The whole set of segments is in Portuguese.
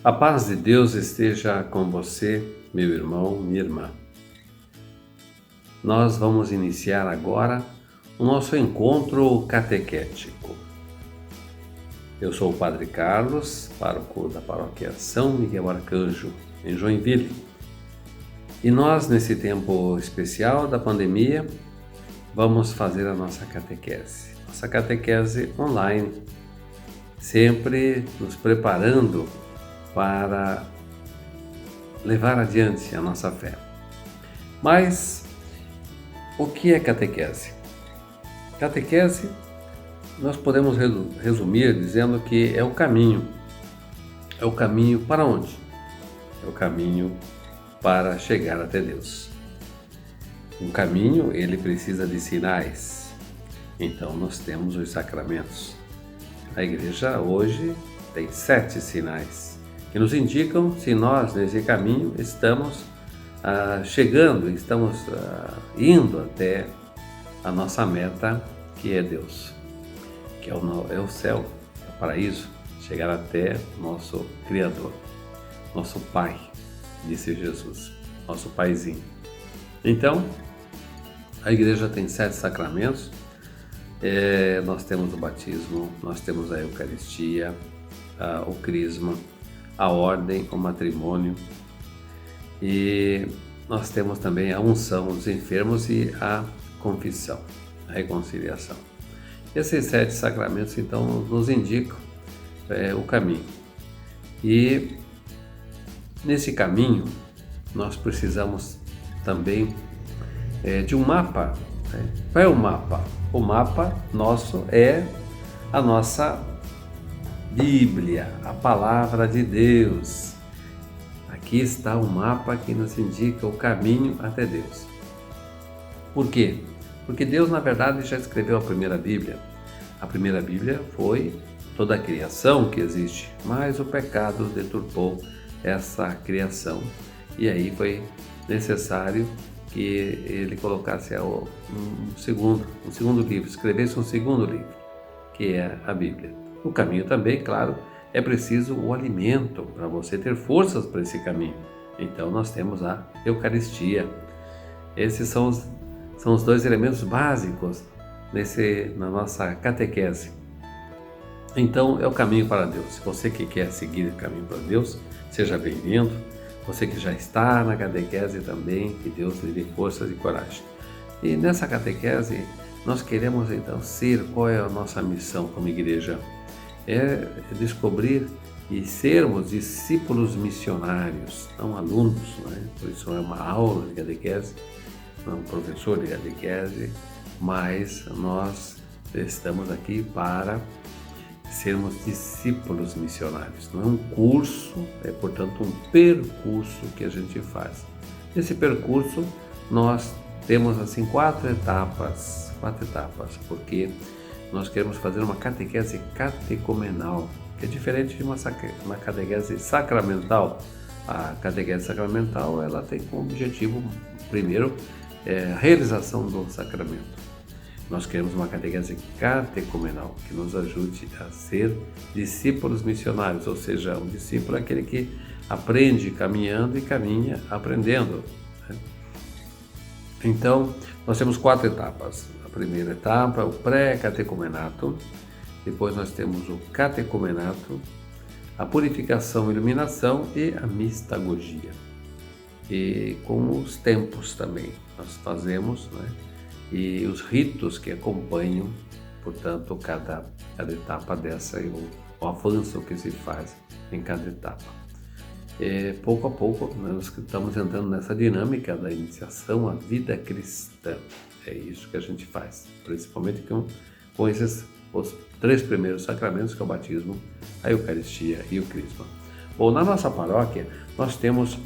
A paz de Deus esteja com você, meu irmão, minha irmã. Nós vamos iniciar agora o nosso encontro catequético. Eu sou o Padre Carlos, pároco da paróquia São Miguel Arcanjo, em Joinville. E nós, nesse tempo especial da pandemia, vamos fazer a nossa catequese online, sempre nos preparando para levar adiante a nossa fé. Mas o que é catequese? Catequese nós podemos resumir dizendo que é o caminho. É o caminho para onde? É o caminho para chegar até Deus. Um caminho, ele precisa de sinais. Então nós temos os sacramentos. A igreja hoje tem 7 sinais que nos indicam se nós nesse caminho estamos chegando, estamos indo até a nossa meta, que é Deus, que é o céu, é o paraíso, chegar até o nosso Criador, nosso Pai, disse Jesus, nosso Paizinho. Então, a igreja tem 7 sacramentos. Nós temos o batismo, nós temos a Eucaristia, o Crisma, a ordem, o matrimônio, e nós temos também a unção dos enfermos e a confissão, a reconciliação. Esses 7 sacramentos, então, nos indicam o caminho. E nesse caminho, nós precisamos também de um mapa. Qual é o mapa? O mapa nosso é a nossa Bíblia, a Palavra de Deus. Aqui está o mapa que nos indica o caminho até Deus. Por quê? Porque Deus, na verdade, já escreveu a primeira Bíblia. A primeira Bíblia foi toda a criação que existe, mas o pecado deturpou essa criação. E aí foi necessário que ele colocasse um segundo livro, escrevesse um segundo livro, que é a Bíblia. O caminho também, claro, é preciso o alimento para você ter forças para esse caminho. Então nós temos a Eucaristia. Esses são os 2 elementos básicos na nossa catequese. Então é o caminho para Deus. Se você que quer seguir o caminho para Deus, seja bem-vindo. Você que já está na catequese também, que Deus lhe dê forças e coragem. E nessa catequese, nós queremos então qual é a nossa missão como igreja? É descobrir e sermos discípulos missionários, não alunos, né? Por isso é uma aula de catequese, não é um professor de catequese, mas nós estamos aqui para sermos discípulos missionários. Não é um curso, é portanto um percurso que a gente faz. Nesse percurso nós temos assim 4 etapas, porque nós queremos fazer uma catequese catecumenal, que é diferente de uma catequese sacramental. A catequese sacramental, ela tem como objetivo, primeiro, a realização do sacramento. Nós queremos uma catequese catecumenal, que nos ajude a ser discípulos missionários, ou seja, um discípulo é aquele que aprende caminhando e caminha aprendendo. Então, nós temos 4 etapas. A primeira etapa é o pré-catecumenato, depois nós temos o catecumenato, a purificação e iluminação e a mistagogia. E com os tempos também nós fazemos, né? E os ritos que acompanham, portanto, cada etapa dessa e o avanço que se faz em cada etapa. Pouco a pouco nós estamos entrando nessa dinâmica da iniciação à vida cristã. É isso que a gente faz, principalmente com os 3 primeiros sacramentos, que é o batismo, a Eucaristia e o Crisma. Bom, na nossa paróquia nós temos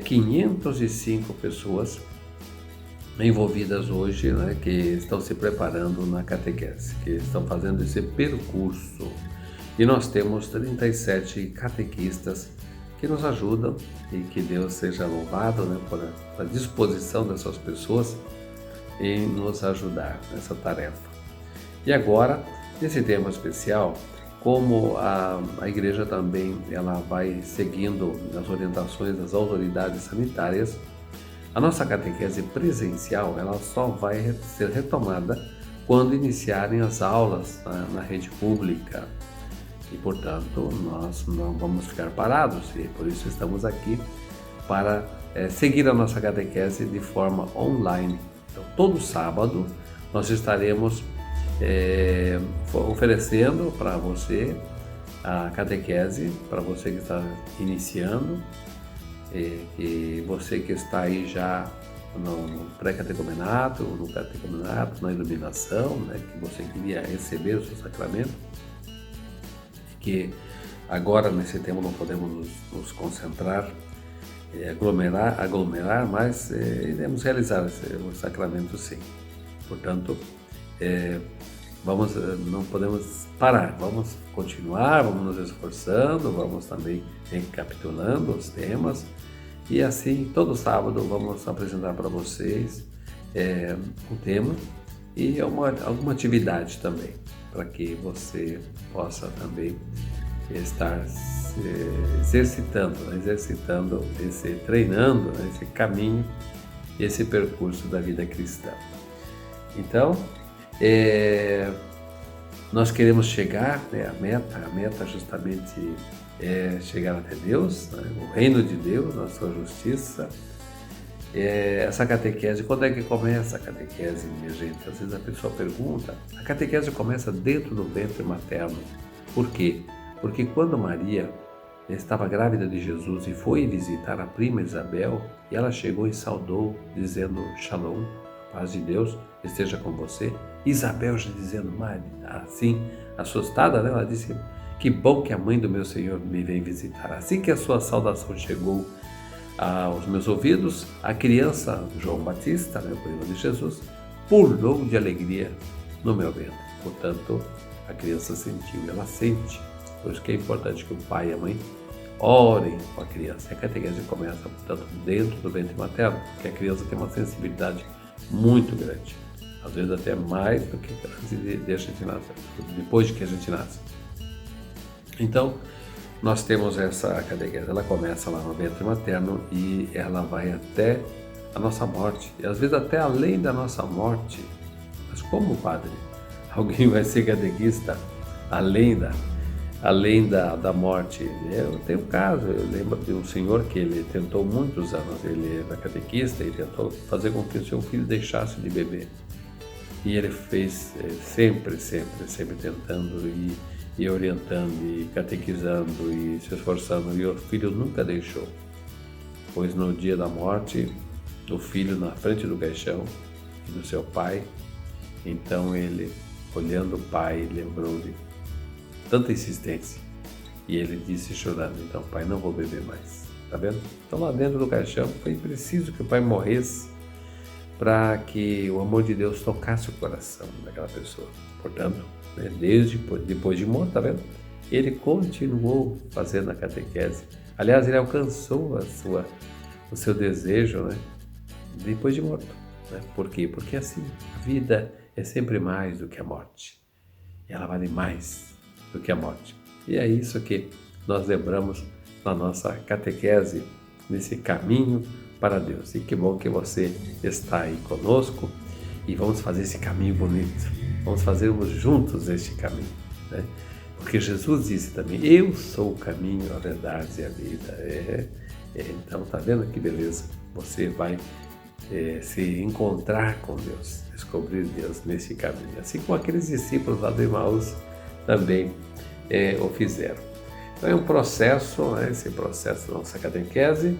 505 pessoas envolvidas hoje, né, que estão se preparando na catequese, que estão fazendo esse percurso. E nós temos 37 catequistas que nos ajudam, e que Deus seja louvado, né, por a disposição dessas pessoas em nos ajudar nessa tarefa. E agora, nesse tema especial, como a igreja também ela vai seguindo as orientações das autoridades sanitárias, a nossa catequese presencial ela só vai ser retomada quando iniciarem as aulas na rede pública. E, portanto, nós não vamos ficar parados e por isso estamos aqui para seguir a nossa catequese de forma online. Então, todo sábado nós estaremos oferecendo para você a catequese, para você que está iniciando, e você que está aí já no pré-catecumenato, no catecumenato, na iluminação, né, que você queria receber o seu sacramento, que agora nesse tempo não podemos nos concentrar, aglomerar, mas iremos realizar o sacramento sim. Portanto, não podemos parar, vamos continuar, vamos nos esforçando, vamos também recapitulando os temas e assim todo sábado vamos apresentar para vocês um tema e alguma atividade também, para que você possa também estar exercitando, treinando esse caminho, esse percurso da vida cristã. Então, nós queremos chegar, né, a meta justamente é chegar até Deus, né, o reino de Deus, na sua justiça. Essa catequese, quando é que começa a catequese, minha gente? Às vezes a pessoa pergunta, a catequese começa dentro do ventre materno. Por quê? Porque quando Maria estava grávida de Jesus e foi visitar a prima Isabel, e ela chegou e saudou, dizendo Shalom, paz de Deus esteja com você. Isabel já dizendo, Maria, assim, assustada, né? Ela disse, que bom que a mãe do meu Senhor me vem visitar. Assim que a sua saudação chegou aos meus ouvidos, a criança João Batista, né, o primo de Jesus, pulou de alegria no meu ventre. Portanto, a criança sentiu, ela sente. Por isso que é importante que o pai e a mãe orem com a criança. A catequese começa, portanto, dentro do ventre materno, porque a criança tem uma sensibilidade muito grande. Às vezes até mais do que depois de que a gente nasce. Então, nós temos essa catequese, ela começa lá no ventre materno e ela vai até a nossa morte, e às vezes até além da nossa morte. Mas como, padre, alguém vai ser catequista além da morte? Eu tenho um caso, eu lembro de um senhor que ele tentou muitos anos, ele era catequista e tentou fazer com que o seu filho deixasse de beber. E ele fez sempre tentando e orientando, e catequizando, e se esforçando, e o filho nunca deixou. Pois no dia da morte, o filho na frente do caixão do seu pai, então ele, olhando o pai, lembrou de tanta insistência, e ele disse chorando, então pai, não vou beber mais, tá vendo? Então lá dentro do caixão foi preciso que o pai morresse para que o amor de Deus tocasse o coração daquela pessoa. Portanto, né, desde depois de morto, tá vendo? Ele continuou fazendo a catequese. Aliás, ele alcançou o seu desejo, né, depois de morto. Né? Por quê? Porque assim, a vida é sempre mais do que a morte. E ela vale mais do que a morte. E é isso que nós lembramos na nossa catequese, nesse caminho para Deus. E que bom que você está aí conosco e vamos fazer esse caminho bonito. Vamos fazermos juntos este caminho, né? Porque Jesus disse também, eu sou o caminho, a verdade e a vida. Então, tá vendo que beleza? Você vai se encontrar com Deus, descobrir Deus nesse caminho. Assim como aqueles discípulos lá do Emaús também o fizeram. Então é um processo, né? Esse processo da nossa catequese,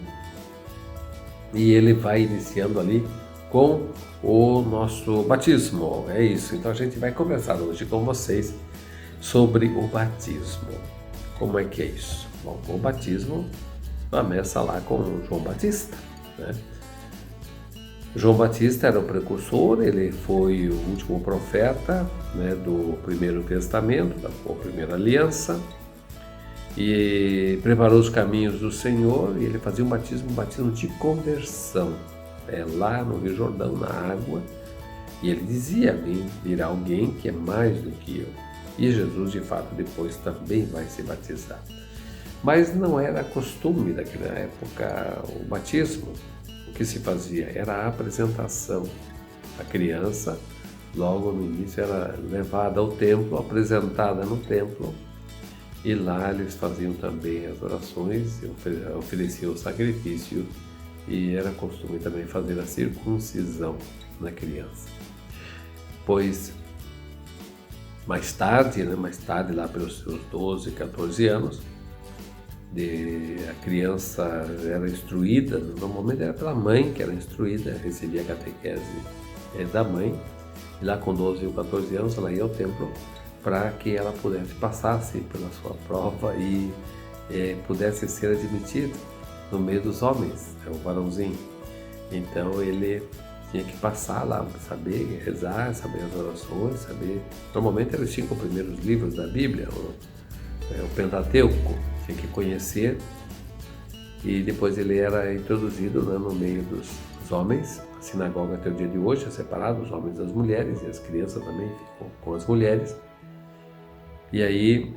e ele vai iniciando ali com o nosso batismo. É isso. Então a gente vai conversar hoje com vocês sobre o batismo. Como é que é isso? Bom, o batismo começa lá com João Batista, né? João Batista era o precursor, ele foi o último profeta, né, do Primeiro Testamento, da Primeira Aliança, e preparou os caminhos do Senhor, e ele fazia um batismo de conversão, lá no Rio Jordão, na água, e ele dizia, virá alguém que é mais do que eu, E Jesus, de fato, depois também vai se batizar. Mas não era costume daquela época o batismo. O que se fazia era a apresentação. A criança, logo no início, era levada ao templo, apresentada no templo, e lá eles faziam também as orações, ofereciam o sacrifício, e era costume também fazer a circuncisão na criança. Pois mais tarde lá pelos seus 12, 14 anos, a criança era instruída, normalmente era pela mãe que era instruída, recebia a catequese da mãe, e lá com 12 ou 14 anos ela ia ao templo para que ela pudesse passar pela sua prova e pudesse ser admitida no meio dos homens, o varãozinho. Então ele tinha que passar lá, saber rezar, saber as orações, saber... Normalmente eram os 5 primeiros livros da Bíblia, o Pentateuco, tinha que conhecer, e depois ele era introduzido, né, no meio dos homens. A sinagoga até o dia de hoje é separada, os homens das mulheres, e as crianças também ficam com as mulheres. E aí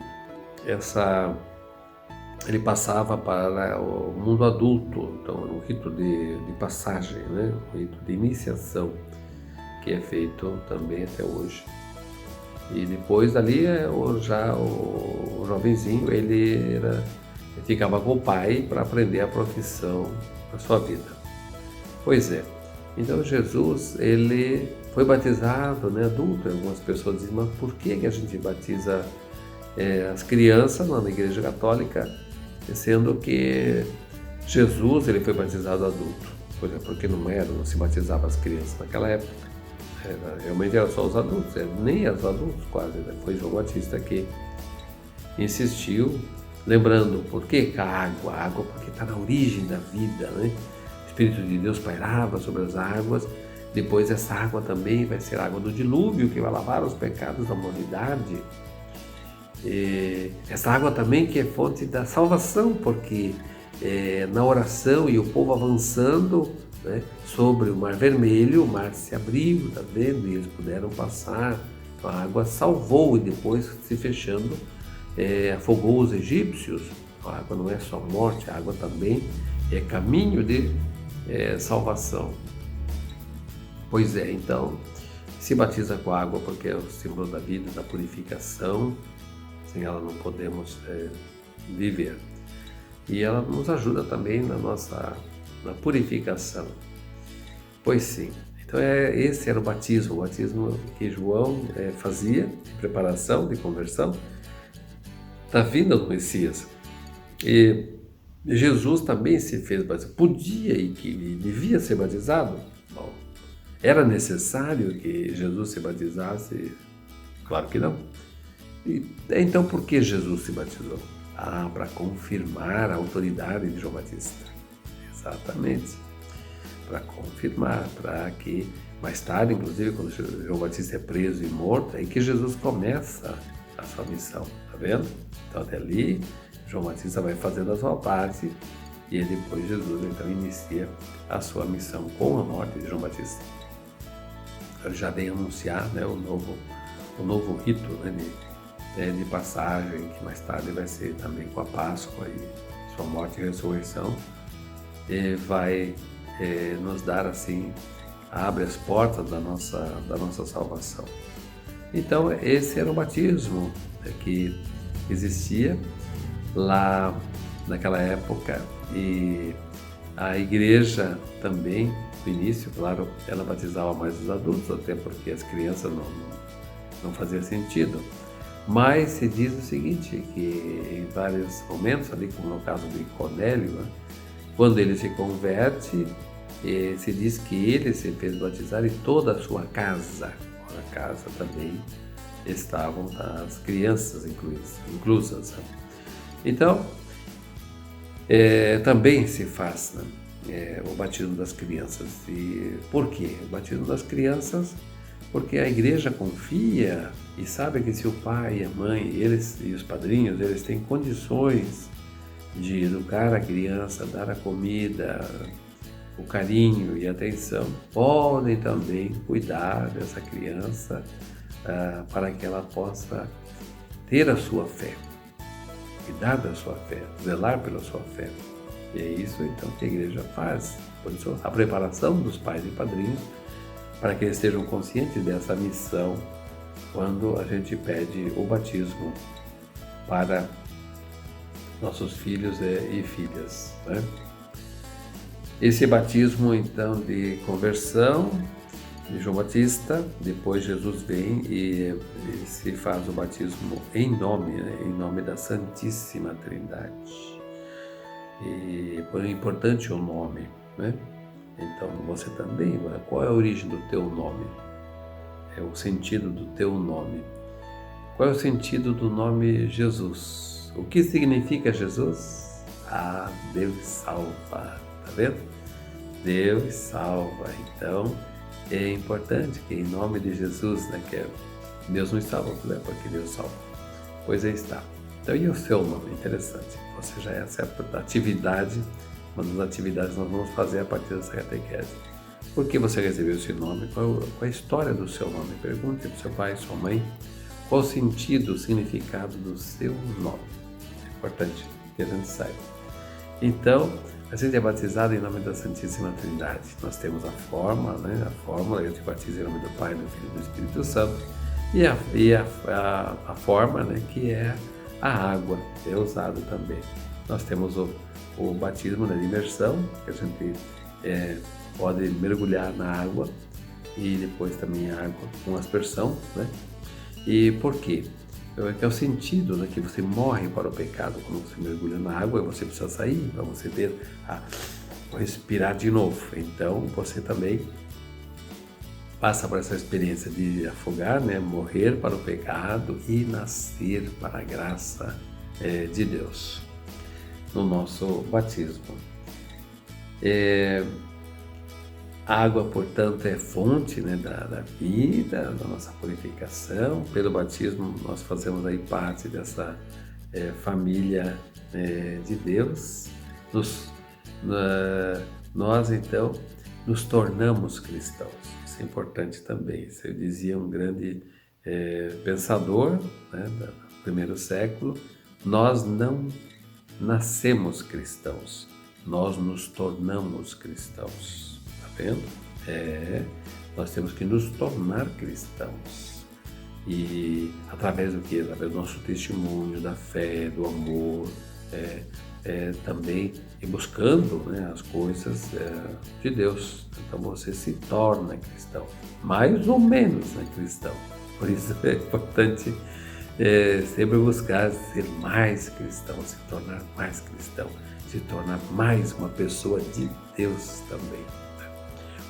ele passava para o mundo adulto, então era um rito de passagem, né? Um rito de iniciação, que é feito também até hoje. E depois dali, o jovenzinho, ele ficava com o pai para aprender a profissão da sua vida. Pois é, então Jesus, ele foi batizado, né, adulto. Algumas pessoas dizem, mas por que a gente batiza as crianças lá na Igreja Católica, sendo que Jesus, ele foi batizado adulto? Pois é, porque não se batizava as crianças naquela época. Realmente era só os adultos, nem os adultos quase, né? Foi João Batista que insistiu, lembrando, por que a água? A água porque está na origem da vida, né? O Espírito de Deus pairava sobre as águas, depois essa água também vai ser a água do dilúvio, que vai lavar os pecados da humanidade. E essa água também que é fonte da salvação, porque na oração e o povo avançando, né, sobre o Mar Vermelho, o mar se abriu, tá vendo? E eles puderam passar, a água salvou, e depois se fechando, afogou os egípcios. A água não é só morte, a água também é caminho de salvação. Pois é, então se batiza com a água porque é o símbolo da vida, da purificação. Sem ela não podemos viver. E ela nos ajuda também na purificação. Pois sim, então esse era o batismo que João fazia, de preparação, de conversão, da vinda do Messias. E Jesus também se fez batizar. Podia e que devia ser batizado? Bom, era necessário que Jesus se batizasse? Claro que não. Então por que Jesus se batizou? Para confirmar a autoridade de João Batista. Exatamente. Para confirmar, para que mais tarde, inclusive, quando João Batista é preso e morto, é que Jesus começa a sua missão, tá vendo? Então até ali, João Batista vai fazendo a sua parte, e depois Jesus então inicia a sua missão com a morte de João Batista. Eu já dei anunciar, né, o novo rito, né, de passagem, que mais tarde vai ser também com a Páscoa e sua morte e ressurreição, vai nos dar assim, abre as portas da nossa salvação. Então esse era o batismo que existia lá naquela época, e a igreja também, no início, claro, ela batizava mais os adultos, até porque as crianças não fazia sentido. Mas se diz o seguinte, que em vários momentos, ali como no caso de Cornélio, né, quando ele se converte, se diz que ele se fez batizar e toda a sua casa. Na casa também estavam as crianças inclusas. Então, também se faz, né, o batismo das crianças. E por quê? O batismo das crianças, porque a igreja confia e sabe que se o pai, a mãe, eles e os padrinhos, eles têm condições de educar a criança, dar a comida, o carinho e a atenção, podem também cuidar dessa criança para que ela possa ter a sua fé, cuidar da sua fé, zelar pela sua fé. E é isso então que a igreja faz. Por isso, a preparação dos pais e padrinhos, para que eles estejam conscientes dessa missão quando a gente pede o batismo para nossos filhos e filhas, né? Esse batismo então de conversão de João Batista, depois Jesus vem e se faz o batismo em nome, né? Em nome da Santíssima Trindade. E é importante o nome, né? Então você também, qual é a origem do teu nome? É o sentido do teu nome. Qual é o sentido do nome Jesus? O que significa Jesus? Ah, Deus salva, tá vendo? Deus salva. Então é importante que em nome de Jesus, né, que Deus nos salva, né, porque Deus salva. Pois aí está. Então, e o seu nome? Interessante. Você já é certa atividade, uma das atividades que nós vamos fazer a partir dessa catequese. Por que você recebeu esse nome? Qual a história do seu nome? Pergunte para o seu pai, sua mãe, qual o sentido, o significado do seu nome. É importante que a gente saiba. Então, a gente é batizado em nome da Santíssima Trindade. Nós temos a forma, né? A fórmula, eu te batizo em nome do Pai, do Filho e do Espírito Santo. E a forma, né? Que é a água, é usado também. Nós temos o batismo, né, de imersão, que a gente pode mergulhar na água, e depois também a água com aspersão, né? E por quê? É o sentido, né, que você morre para o pecado quando você mergulha na água, e você precisa sair para você ter respirar de novo. Então você também passa por essa experiência de afogar, né, morrer para o pecado e nascer para a graça de Deus no nosso batismo. A água, portanto, é fonte, né, da vida, da nossa purificação. Pelo batismo, nós fazemos aí parte dessa família de Deus. Nós, então, nos tornamos cristãos. Isso é importante também. Isso dizia um grande pensador, né, do primeiro século: nós não nascemos cristãos, nós nos tornamos cristãos. Vendo? Nós temos que nos tornar cristãos. E através do quê? Através do nosso testemunho, da fé, do amor, também e buscando, né, as coisas de Deus. Então você se torna cristão, mais ou menos, né, cristão. Por isso é importante sempre buscar ser mais cristão, se tornar mais cristão, se tornar mais uma pessoa de Deus também.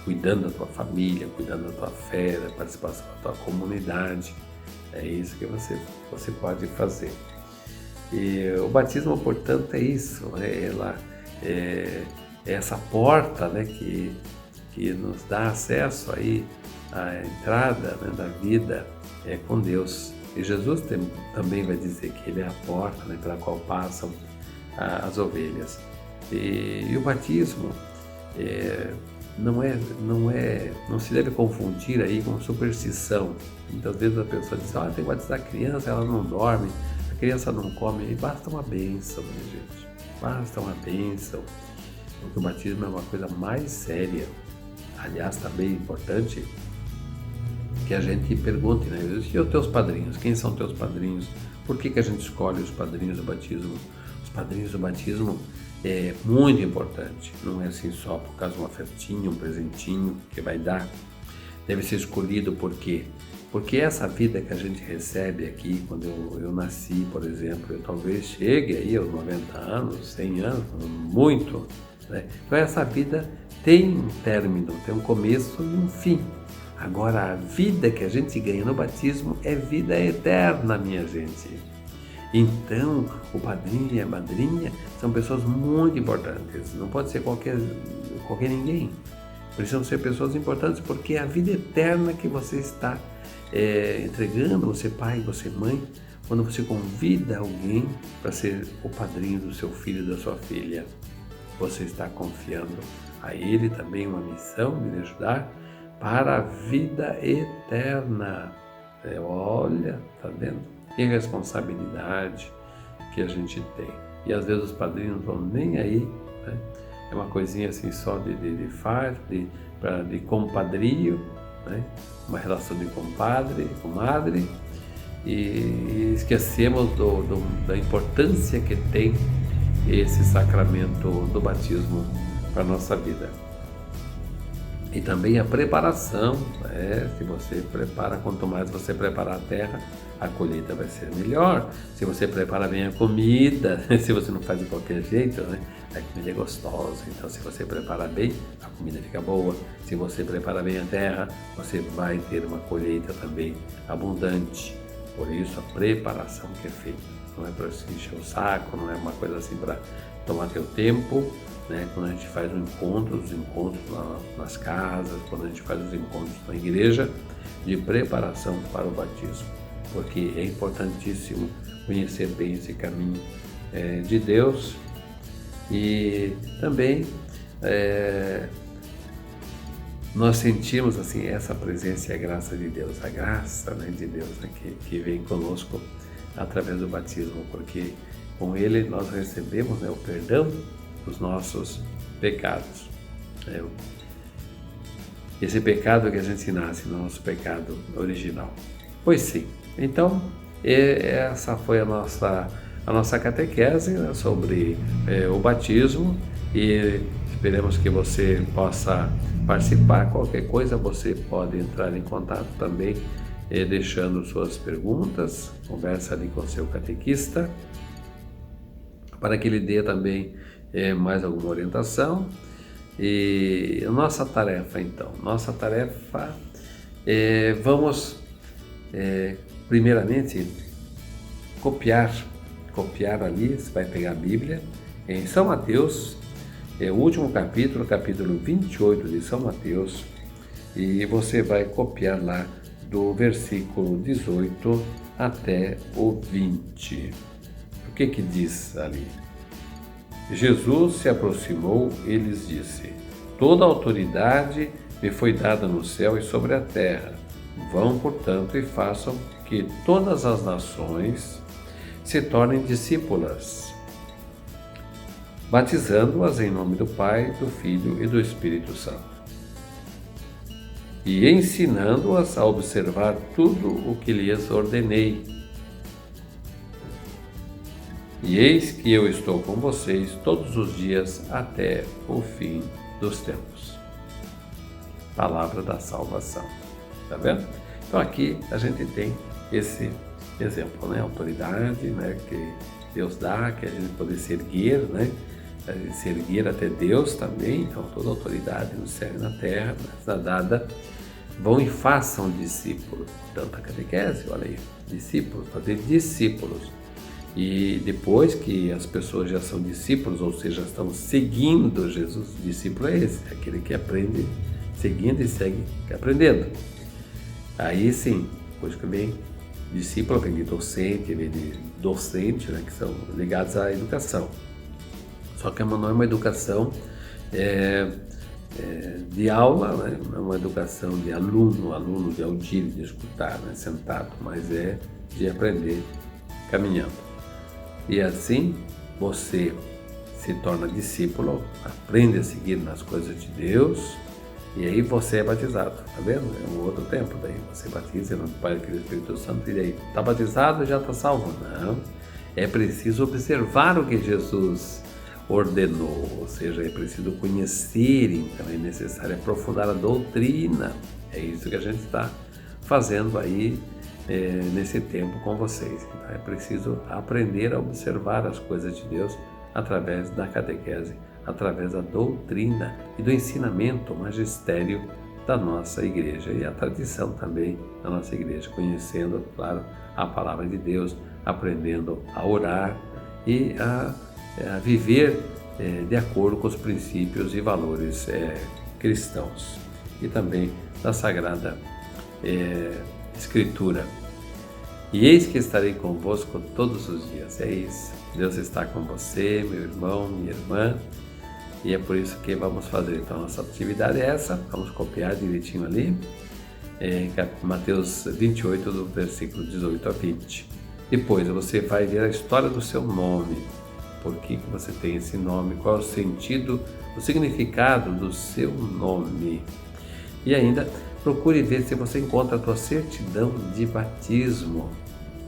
Cuidando da tua família, cuidando da tua fé, da participação da tua comunidade. É isso que você pode fazer. E o batismo, portanto, é isso. Ela é essa porta, né, que nos dá acesso aí à entrada, né, da vida com Deus. E Jesus também vai dizer que Ele é a porta, né, pela qual passam as ovelhas. E o batismo não se deve confundir aí com superstição. Muitas vezes a pessoa diz: tem que batizar a criança, ela não dorme, a criança não come. E basta uma bênção, minha gente, basta uma bênção, porque o batismo é uma coisa mais séria. Aliás, também é importante que a gente pergunte, né? E os teus padrinhos? Quem são teus padrinhos? Por que a gente escolhe os padrinhos do batismo? Os padrinhos do batismo é muito importante, não é assim só por causa de uma festinha, um presentinho que vai dar. Deve ser escolhido por quê? Porque essa vida que a gente recebe aqui, quando eu nasci, por exemplo, eu talvez chegue aí aos 90 anos, 100 anos, muito, né? Então essa vida tem um término, tem um começo e um fim. Agora a vida que a gente ganha no batismo é vida eterna, minha gente. Então, o padrinho e a madrinha são pessoas muito importantes. Não pode ser qualquer ninguém. Precisam ser pessoas importantes, porque é a vida eterna que você está entregando, você pai, você mãe, quando você convida alguém para ser o padrinho do seu filho, da sua filha. Você está confiando a ele também uma missão de lhe ajudar para a vida eterna. Olha, tá vendo? e responsabilidade que a gente tem. E às vezes os padrinhos não estão nem aí, né? É uma coisinha assim só de compadrio, né? Uma relação de compadre, comadre, e esquecemos da importância que tem esse sacramento do batismo para a nossa vida. E também a preparação, né? Se você prepara, quanto mais você preparar a terra, a colheita vai ser melhor. Se você prepara bem a comida, se você não faz de qualquer jeito, né? A comida é gostosa, então se você preparar bem, a comida fica boa. Se você prepara bem a terra, você vai ter uma colheita também abundante. Por isso a preparação que é feita, não é para se encher o saco, não é uma coisa assim para tomar teu tempo, né? Quando a gente faz os encontros nas casas, quando a gente faz os encontros na igreja, de preparação para o batismo, porque é importantíssimo conhecer bem esse caminho de Deus e também nós sentimos assim essa presença e a graça de Deus, a graça, né, de Deus, né, que vem conosco através do batismo, porque com ele nós recebemos, né, o perdão dos nossos pecados. Esse pecado que a gente nasce, nosso pecado original. Pois sim, então essa foi a nossa catequese, né, sobre o batismo, e esperemos que você possa participar. Qualquer coisa você pode entrar em contato também, deixando suas perguntas, conversa ali com o seu catequista, para que ele dê também mais alguma orientação. E nossa tarefa então, vamos primeiramente copiar ali, você vai pegar a Bíblia, em São Mateus, o último capítulo 28 de São Mateus, e você vai copiar lá do versículo 18 até o 20. O que diz ali? Jesus se aproximou e lhes disse: toda a autoridade me foi dada no céu e sobre a terra. Vão, portanto, e façam que todas as nações se tornem discípulas, batizando-as em nome do Pai, do Filho e do Espírito Santo, e ensinando-as a observar tudo o que lhes ordenei. E eis que eu estou com vocês todos os dias até o fim dos tempos. Palavra da salvação. Tá vendo? Então aqui a gente tem esse exemplo, né? Autoridade, né? Que Deus dá, que a gente pode se erguer, né? Se erguer até Deus também. Então toda a autoridade no céu e na terra está dada. Vão e façam discípulos. Portanto, a catequese, olha aí, discípulos, fazer discípulos. E depois que as pessoas já são discípulos, ou seja, estão seguindo Jesus, discípulo é esse, aquele que aprende seguindo e segue aprendendo. Aí sim, depois que vem discípulo, vem de docente, né, que são ligados à educação. Só que não é uma educação de aula, né? Não é uma educação de aluno de ouvir, de escutar, né, sentado, mas é de aprender caminhando. E assim você se torna discípulo, aprende a seguir nas coisas de Deus, e aí você é batizado, tá vendo? É um outro tempo, daí você batiza no Pai, do Filho e do Espírito Santo, e daí está batizado e já está salvo. Não, é preciso observar o que Jesus ordenou, ou seja, é preciso conhecer, então é necessário aprofundar a doutrina. É isso que a gente está fazendo aí nesse tempo com vocês. Então é preciso aprender a observar as coisas de Deus através da catequese, através da doutrina e do ensinamento, o magistério da nossa igreja e a tradição também da nossa igreja, conhecendo, claro, a palavra de Deus, aprendendo a orar e a viver de acordo com os princípios e valores cristãos e também da Sagrada Escritura. E eis que estarei convosco todos os dias. É isso. Deus está com você, meu irmão, minha irmã. E é por isso que vamos fazer. Então, nossa atividade é essa. Vamos copiar direitinho ali. Mateus 28, do versículo 18 a 20. Depois você vai ver a história do seu nome. Por que você tem esse nome? Qual é o sentido, o significado do seu nome? E ainda procure ver se você encontra a tua certidão de batismo.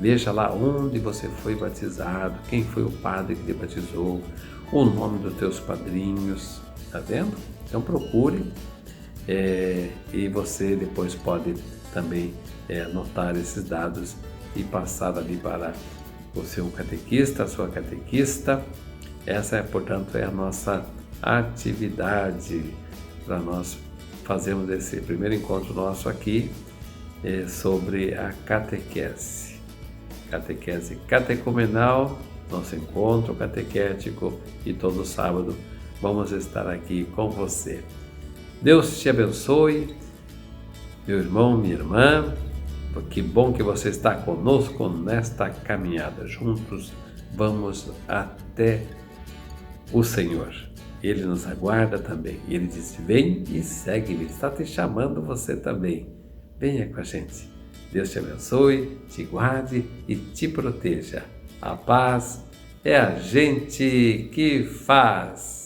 Veja lá onde você foi batizado, quem foi o padre que te batizou, o nome dos teus padrinhos, tá vendo? Então procure e você depois pode também anotar esses dados e passar ali para o seu catequista, a sua catequista. Essa, portanto, é a nossa atividade para nós fazermos esse primeiro encontro nosso aqui sobre a catequese. Catequese catecumenal, nosso encontro catequético, e todo sábado vamos estar aqui com você. Deus te abençoe, meu irmão, minha irmã. Que bom que você está conosco nesta caminhada. Juntos vamos até o Senhor. Ele nos aguarda também. Ele diz: vem e segue-me. Está te chamando você também. Venha com a gente. Deus te abençoe, te guarde e te proteja. A paz é a gente que faz.